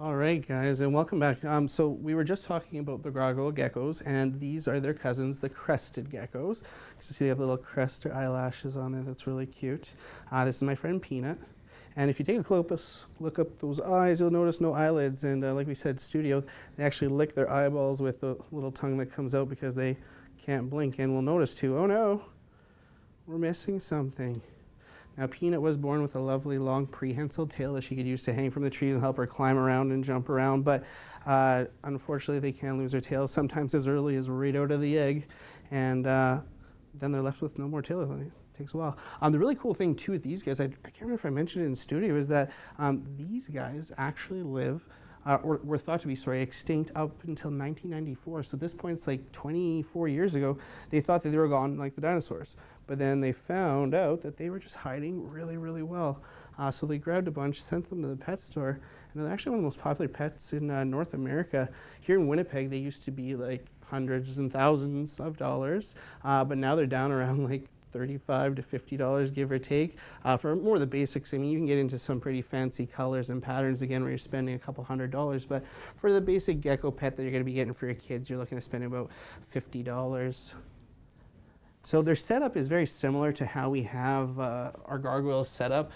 All right, guys, and welcome back. So we were just talking about the gargoyle geckos, and these are their cousins, the crested geckos. You can see they have little crest or eyelashes on there. That's really cute. This is my friend Peanut. And if you take a close look up those eyes, you'll notice no eyelids. And like we said, studio, they actually lick their eyeballs with the little tongue that comes out because they can't blink. And we'll notice too, oh no, we're missing something. Now, Peanut was born with a lovely long prehensile tail that she could use to hang from the trees and help her climb around and jump around, but unfortunately they can lose their tails sometimes as early as right out of the egg, and then they're left with no more tail. It takes a while. The really cool thing too with these guys, I can't remember if I mentioned it in studio, is that these guys actually live or were thought to be, extinct up until 1994. So at this point, it's like 24 years ago, they thought that they were gone like the dinosaurs. But then they found out that they were just hiding really, really well. So they grabbed a bunch, sent them to the pet store, and they're actually one of the most popular pets in North America. Here in Winnipeg, they used to be like hundreds and thousands of dollars, but now they're down around like $35 to $50, give or take. For more of the basics, I mean, you can get into some pretty fancy colors and patterns again where you're spending a couple $100s, but for the basic gecko pet that you're going to be getting for your kids, you're looking to spend about $50. So their setup is very similar to how we have our gargoyles set up.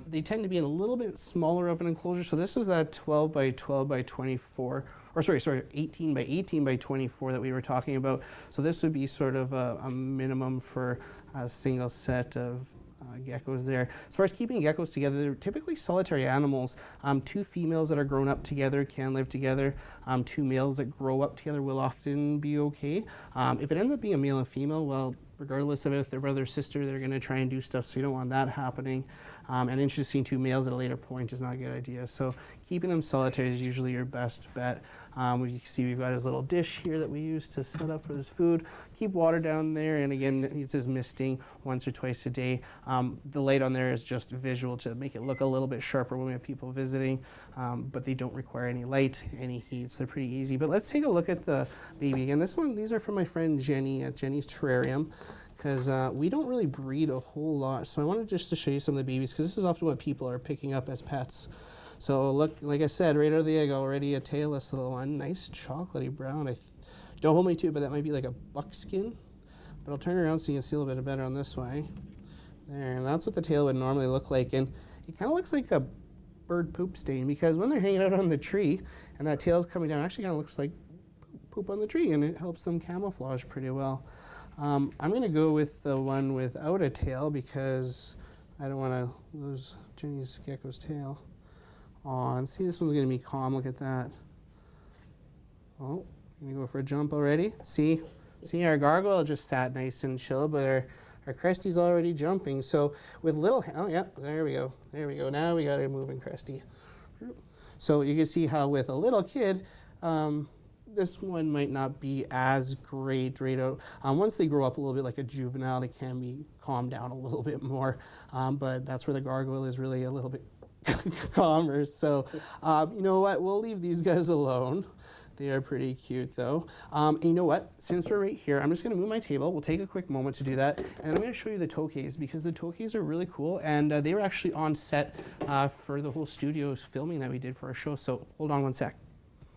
They tend to be in a little bit smaller of an enclosure. So this was that 12 by 12 by 24, or sorry, 18 by 18 by 24 that we were talking about. So this would be sort of a minimum for a single set of geckos there. As far as keeping geckos together, they're typically solitary animals. Two females that are grown up together can live together. Two males that grow up together will often be okay. If it ends up being a male and female, well, regardless of if they're brother or sister, they're going to try and do stuff, so you don't want that happening. And introducing two males at a later point is not a good idea. So keeping them solitary is usually your best bet. You can see we've got his little dish here that we use to set up for his food. Keep water down there, and again, it's his misting once or twice a day. The light on there is just visual to make it look a little bit sharper when we have people visiting, but they don't require any light, any heat, so they're pretty easy. But let's take a look at the baby again. These are from my friend Jenny at Jenny's Terrarium, because we don't really breed a whole lot. So I wanted just to show you some of the babies, because this is often what people are picking up as pets. So look, like I said, right out of the egg already, a tailless little one. Nice chocolatey brown. Don't hold me to it, but that might be like a buckskin. But I'll turn around so you can see a little bit better on this way. There, and that's what the tail would normally look like. And it kind of looks like a bird poop stain, because when they're hanging out on the tree and that tail's coming down, it actually kind of looks like poop on the tree, and it helps them camouflage pretty well. I'm going to go with the one without a tail because I don't want to lose Jenny's gecko's tail. Aw, and see, this one's going to be calm. Look at that. Oh, going to go for a jump already. See, our gargoyle just sat nice and chill, but our Cresty's already jumping. So with little, oh yeah, there we go. Now we got a moving Cresty. So you can see how with a little kid, this one might not be as great right out. Once they grow up a little bit like a juvenile, they can be calmed down a little bit more. But that's where the gargoyle is really a little bit calmer. So you know what? We'll leave these guys alone. They are pretty cute though. And you know what? Since we're right here, I'm just going to move my table. We'll take a quick moment to do that. And I'm going to show you the tokays, because the tokays are really cool. And they were actually on set for the whole studio's filming that we did for our show. So hold on one sec.